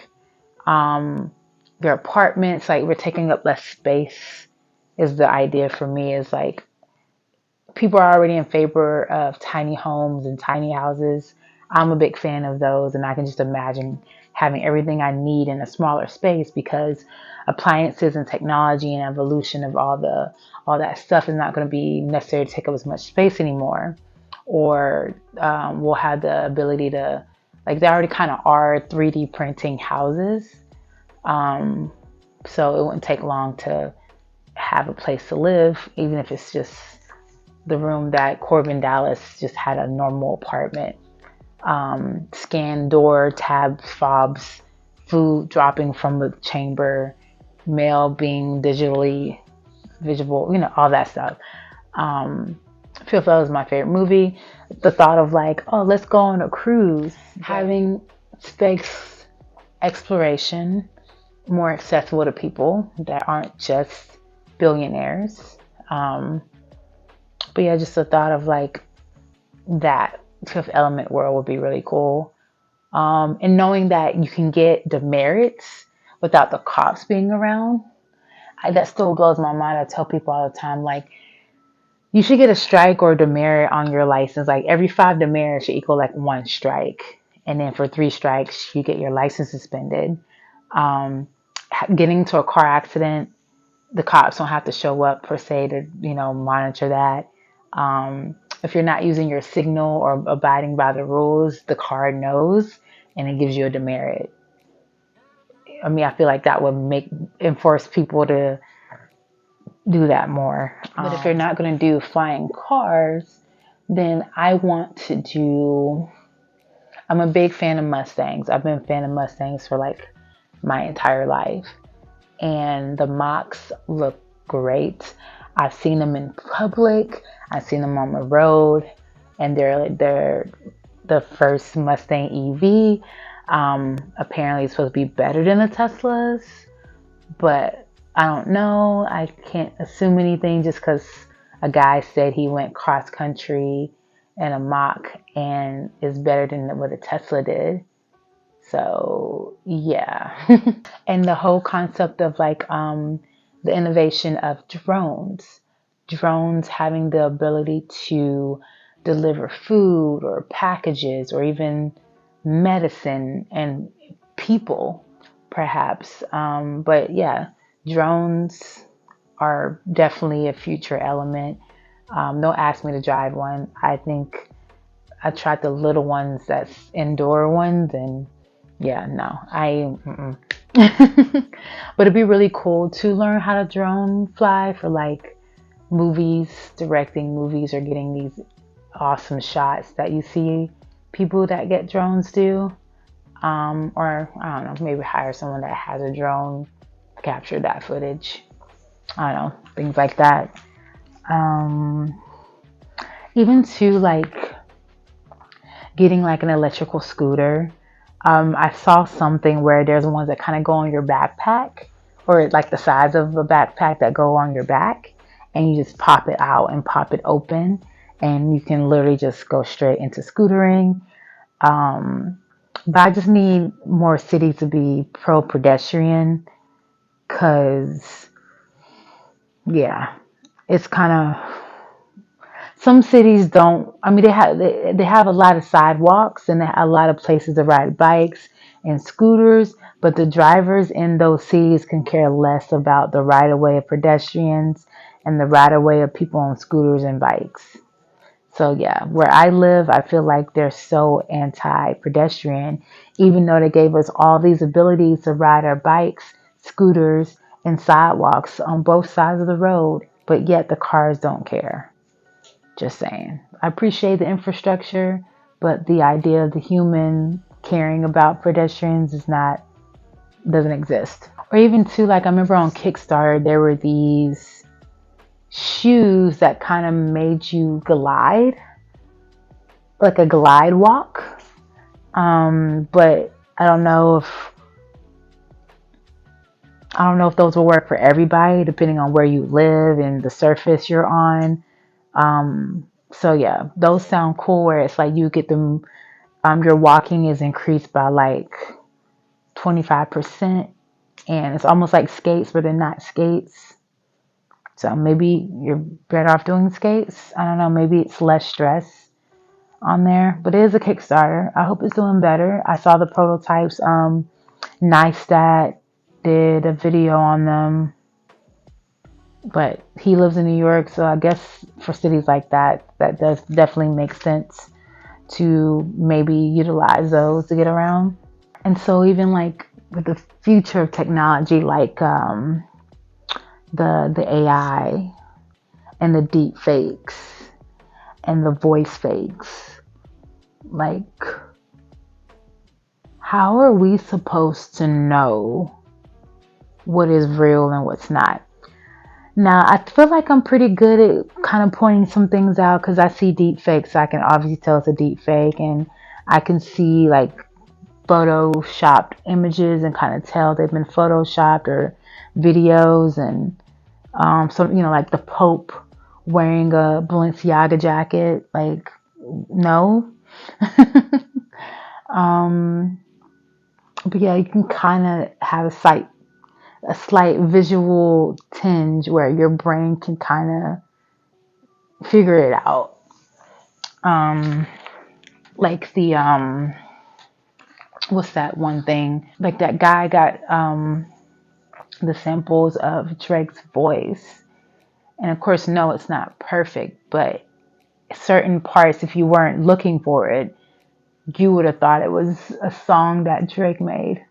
their apartments, like we're taking up less space is the idea for me. Is like people are already in favor of tiny homes and tiny houses. I'm a big fan of those, and I can just imagine having everything I need in a smaller space because appliances and technology and evolution of all that stuff is not going to be necessary to take up as much space anymore. Or we'll have the ability to, like, they already kind of are 3D printing houses. So it wouldn't take long to have a place to live, even if it's just the room that Corbin Dallas just had a normal apartment. Scan door, tab fobs, food dropping from the chamber, mail being digitally visible, all that stuff. Fifth Element was my favorite movie. The thought of like, oh, let's go on a cruise, having space exploration more accessible to people that aren't just billionaires. But yeah, just the thought of like that Fifth Element world would be really cool. And knowing that you can get demerits without the cops being around, that still blows my mind. I tell people all the time, like, you should get a strike or a demerit on your license. Like every 5 demerits should equal like 1 strike. And then for 3 strikes, you get your license suspended. Getting into a car accident, the cops don't have to show up per se to, monitor that. If you're not using your signal or abiding by the rules, the car knows and it gives you a demerit. I mean, I feel like that would enforce people to do that more. But if you're not going to do flying cars, then I'm a big fan of Mustangs. I've been a fan of Mustangs for like my entire life. And the Machs look great. I've seen them in public. I've seen them on the road. And they're the first Mustang EV. Apparently it's supposed to be better than the Teslas. But I don't know. I can't assume anything just because a guy said he went cross country in a Mach and is better than what a Tesla did. So yeah. And the whole concept of like the innovation of drones having the ability to deliver food or packages or even medicine and people perhaps. But yeah, drones are definitely a future element. Don't ask me to drive one. I think I tried the little ones, that's indoor ones, and yeah, no, but it'd be really cool to learn how to drone fly for like movies, directing movies, or getting these awesome shots that you see people that get drones do. Or I don't know, maybe hire someone that has a drone, capture that footage. I don't know, things like that. Um, Even to like getting like an electrical scooter. I saw something where there's ones that kind of go on your backpack, or like the size of a backpack that go on your back, and you just pop it out and pop it open, and you can literally just go straight into scootering. Um, but I just need more cities to be pro pedestrian, cause yeah, it's kind of, some cities don't. I mean, they have a lot of sidewalks and a lot of places to ride bikes and scooters, but the drivers in those cities can care less about the right of way of pedestrians and the right of way of people on scooters and bikes. So yeah, where I live, I feel like they're so anti-pedestrian, even though they gave us all these abilities to ride our bikes, scooters, and sidewalks on both sides of the road, but yet the cars don't care. Just saying. I appreciate the infrastructure, but the idea of the human caring about pedestrians doesn't exist. Or even too, like I remember on Kickstarter, there were these shoes that kind of made you glide, like a glide walk. But I don't know if those will work for everybody, depending on where you live and the surface you're on. So yeah, those sound cool where it's like you get them, your walking is increased by like 25%, and it's almost like skates, but they're not skates. So maybe you're better off doing skates. I don't know, maybe it's less stress on there, but it is a Kickstarter. I hope it's doing better. I saw the prototypes. Nystat did a video on them, but he lives in New York, so I guess for cities like that, that does definitely make sense to maybe utilize those to get around. And so even like with the future of technology, like the AI and the deep fakes and the voice fakes, like how are we supposed to know what is real and what's not? Now, I feel like I'm pretty good at kind of pointing some things out because I see deep fakes, so I can obviously tell it's a deep fake, and I can see like photoshopped images and kind of tell they've been photoshopped, or videos, and so like the Pope wearing a Balenciaga jacket, like no. But yeah, you can kind of have a slight visual tinge where your brain can kind of figure it out. Like what's that one thing? Like that guy got the samples of Drake's voice, and of course, no, it's not perfect, but certain parts, if you weren't looking for it, you would have thought it was a song that Drake made.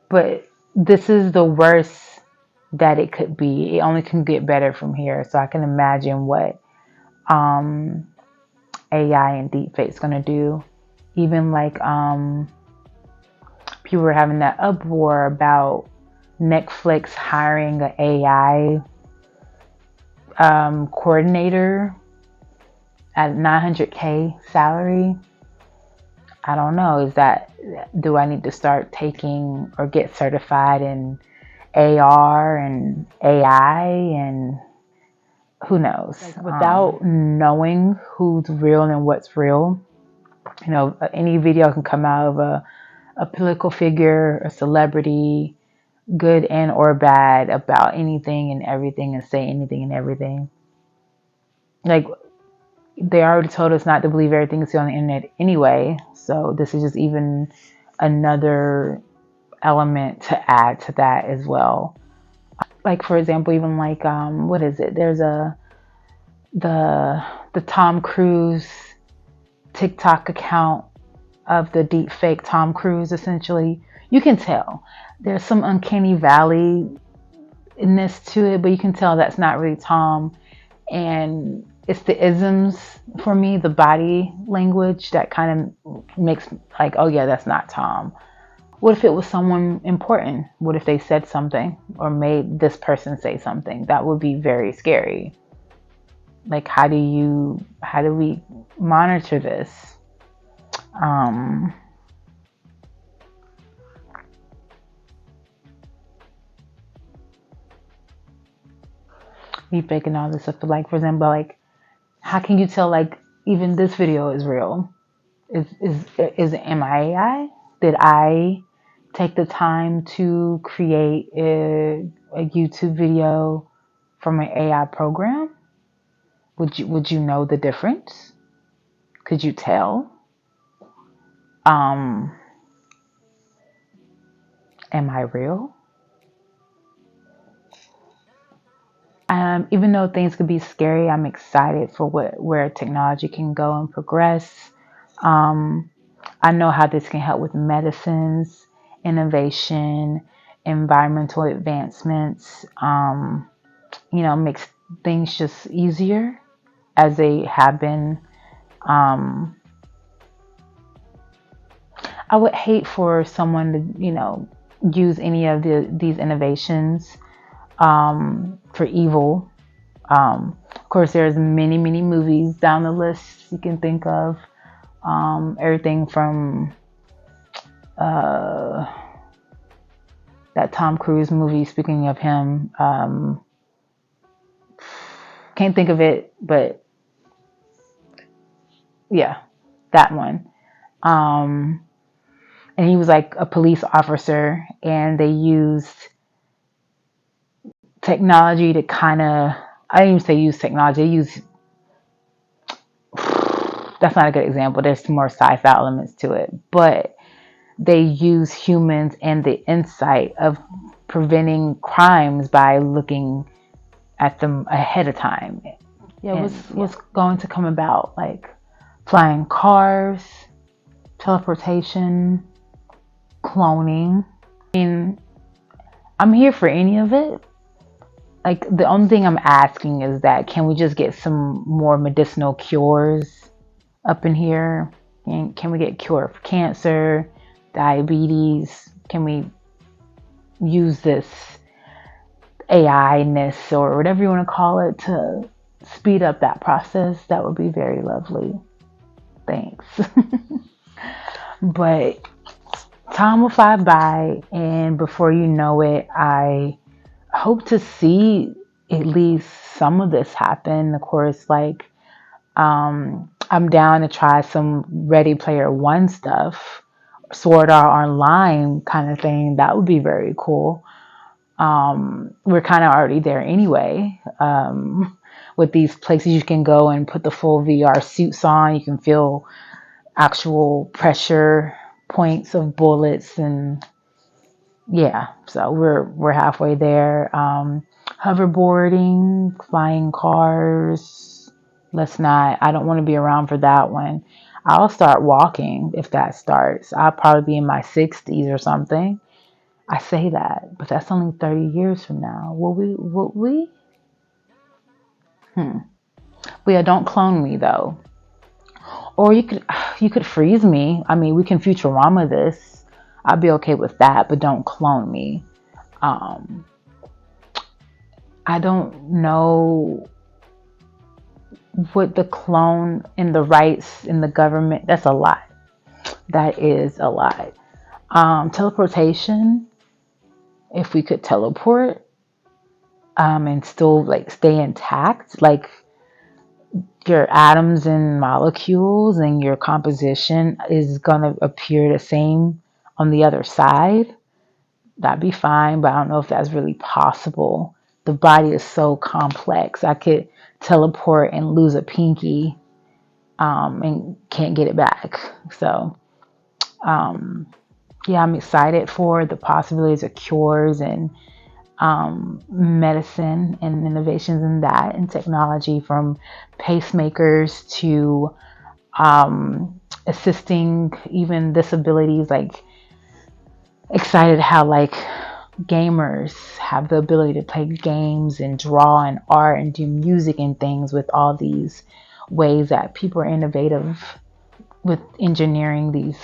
But this is the worst that it could be. It only can get better from here. So I can imagine what AI and deepfake's gonna do. Even like people were having that uproar about Netflix hiring an AI coordinator at $900K salary. I don't know. Do I need to start taking or get certified in AR and AI, and who knows? Like, without knowing who's real and what's real, any video can come out of a political figure, a celebrity, good and or bad, about anything and everything, and say anything and everything. Like, they already told us not to believe everything you see on the internet anyway. So this is just even another element to add to that as well. Like, for example, even like what is it? There's the Tom Cruise TikTok account of the deep fake Tom Cruise. Essentially, you can tell there's some uncanny valley-ness to it, but you can tell that's not really Tom. And it's the isms for me, the body language that kind of makes like, oh yeah, that's not Tom. What if it was someone important? What if they said something or made this person say something? That would be very scary. Like, how do we monitor this? Um, me picking all this up, like, for example, like, how can you tell, like, even this video is real? Am I AI? Did I take the time to create a YouTube video from an AI program? Would you know the difference? Could you tell? Um, am I real? Even though things could be scary, I'm excited for where technology can go and progress. Um, I know how this can help with medicines, innovation, environmental advancements. Makes things just easier as they have been. Um, I would hate for someone to, use any of these innovations for evil. Of course, there's many, many movies down the list you can think of. Everything from that Tom Cruise movie, speaking of him, can't think of it, but yeah, that one. And he was like a police officer, and they used technology to kind of, I didn't even say use technology, they use, that's not a good example, there's some more sci-fi elements to it, but they use humans and the insight of preventing crimes by looking at them ahead of time. Yeah, what's going to come about, like flying cars, teleportation, cloning. I mean, I'm here for any of it. Like, the only thing I'm asking is that can we just get some more medicinal cures up in here? And can we get cure for cancer, diabetes? Can we use this AI-ness or whatever you want to call it to speed up that process? That would be very lovely. Thanks. But time will fly by, and before you know it, I hope to see at least some of this happen. Of course, like, I'm down to try some Ready Player One stuff, Sword Art Online kind of thing. That would be very cool. We're kind of already there anyway. With these places you can go and put the full VR suits on, you can feel actual pressure points of bullets, and yeah, so we're halfway there. Hoverboarding, flying cars. I don't want to be around for that one. I'll start walking if that starts. I'll probably be in my 60s or something. I say that, but that's only 30 years from now. Will we? But yeah, don't clone me though. Or you could freeze me. I mean, we can Futurama this. I'd be okay with that, but don't clone me. Um, I don't know what the clone and the rights in the government. That's a lot. That is a lot. Teleportation. If we could teleport, and still like stay intact, like your atoms and molecules and your composition is gonna appear the same on the other side, that'd be fine. But I don't know if that's really possible. The body is so complex. I could teleport and lose a pinky, and can't get it back. So, yeah, I'm excited for the possibilities of cures and medicine and innovations in that and technology, from pacemakers to assisting even disabilities. Like, excited how, like, gamers have the ability to play games and draw and art and do music and things with all these ways that people are innovative with engineering these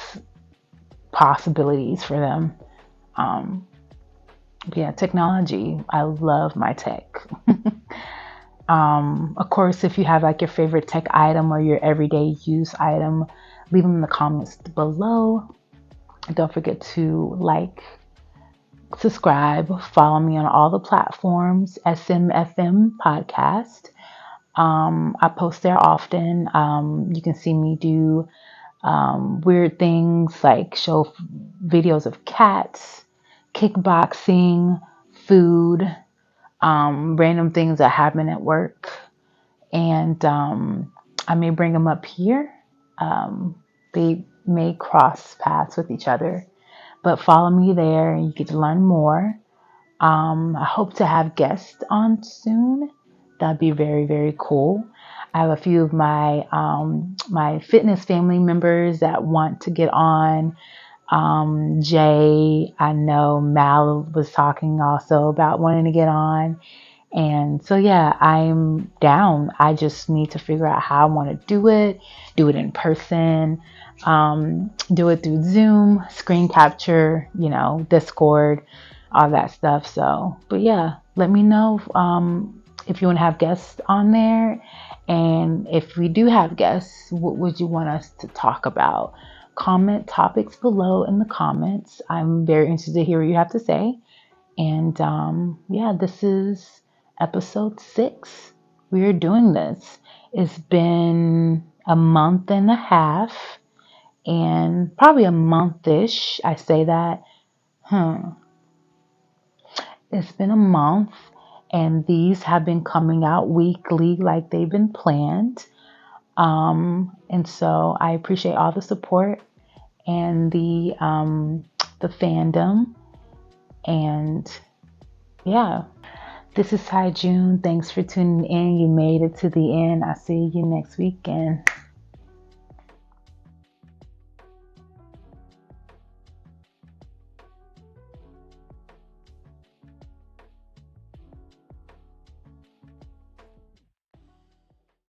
possibilities for them. Um, yeah, technology. I love MyTech. Of course, if you have like your favorite tech item or your everyday use item, leave them in the comments below. Don't forget to like, subscribe, follow me on all the platforms, SMFM Podcast. I post there often. You can see me do weird things like show videos of cats, kickboxing, food, random things that happen at work. And I may bring them up here. They may cross paths with each other, but follow me there and you get to learn more. I hope to have guests on soon. That'd be very, very cool. I have a few of my fitness family members that want to get on. Jay, I know Mal was talking also about wanting to get on. And so, yeah, I'm down. I just need to figure out how I want to do it in person, do it through Zoom, screen capture, Discord, all that stuff. So, but yeah, let me know if you want to have guests on there. And if we do have guests, what would you want us to talk about? Comment topics below in the comments. I'm very interested to hear what you have to say. And yeah, this is episode 6. We are doing this. It's been a month and a half, and probably a month-ish. I say that. It's been a month, and these have been coming out weekly like they've been planned. And so I appreciate all the support and the fandom. And yeah, this is Ty June. Thanks for tuning in. You made it to the end. I'll see you next weekend.